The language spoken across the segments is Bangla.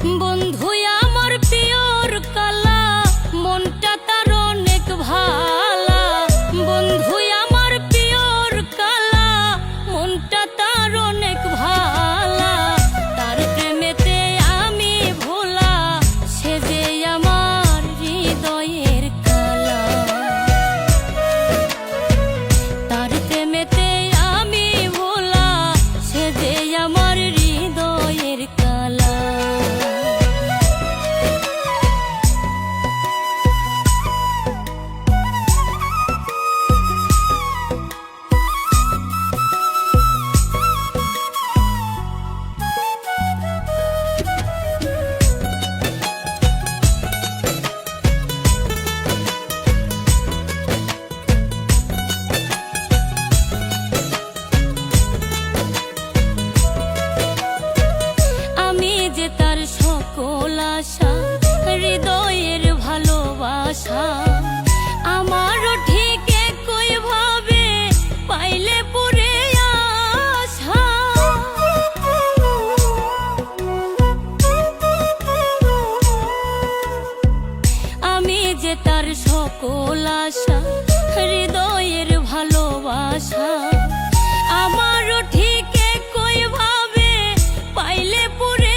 বন্ধু আমার পিওর কালা, মনটা তার অনেক ভালা। বন্ধু আমার পিওর কালা, মনটা তার অনেক ভালা। তার প্রেমেতে আমি ভোলা, সে যে আমার হৃদয়ের কালা। তার প্রেমেতে আমি ভোলা, সে যে আমার হৃদয়ের কালা। তার সকল আশা, হৃদয়ের ভালোবাসা, আমারও ঠিক একই ভাবে পাইলে পরে আশা। আমি যে তার সকল আশা, হৃদয়ের ভালোবাসা, আমারও ঠিক একই ভাবে পাইলে পরে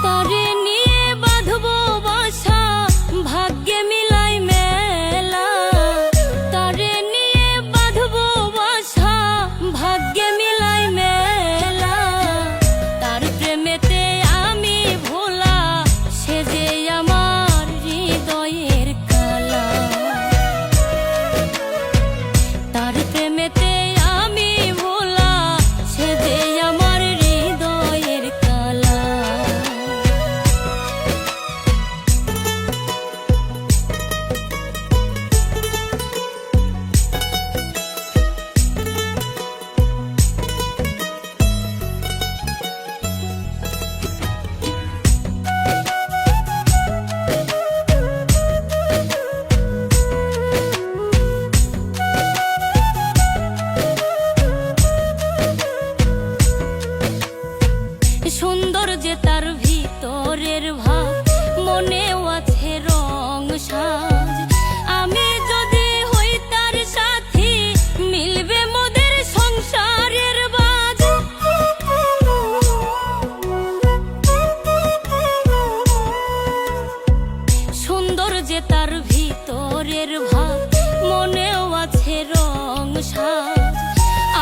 তারে নিয়ে বাঁধবো বাসা, ভাগ্যে মিলাই মেলা। তারে নিয়ে বাঁধবো বাসা, ভাগ্যে মিলাই মেলা। তার প্রেমেতে আমি ভোলা, সে যে আমার হৃদয়ের কালা। তার প্রেমেতে আমি ভোলা, সে যে আমার হৃদয়ের কালা। সুন্দর যে তার ভিতরের ভাব, মনেও আছে রং সাজ। আমি যদি হই তার সাথী, মিলবে মোদের সংসারের বাজ। সুন্দর যে তার ভিতরের ভাব, মনেও আছে রং সাজ।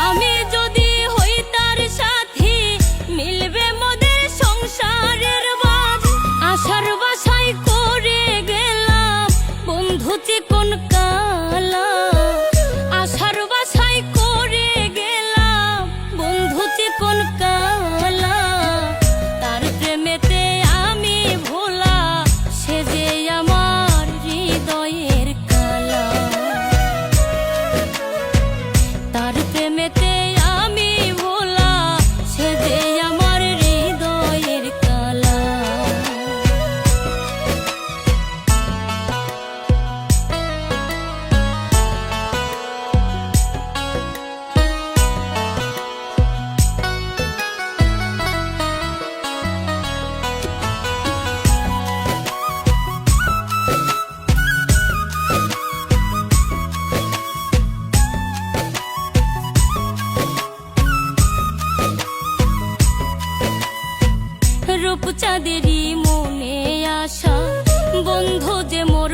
আমি যদি হই তার সাথী, মিলবে মোদের সংসারের বাজ। আশার বাসায় করে গেলাম বন্ধু চিকন কালা। আশার বাসায় করে গেলাম বন্ধু চিকন কালা। তার প্রেমেতে আমি ভোলা, সে যে আমার হৃদয়ের কালা। তার প্রেমেতে আমি ভোলা, সে যে আমার হৃদয়ের কালা। রূপচাঁদেরই মনে আশা, বন্ধু যে মোর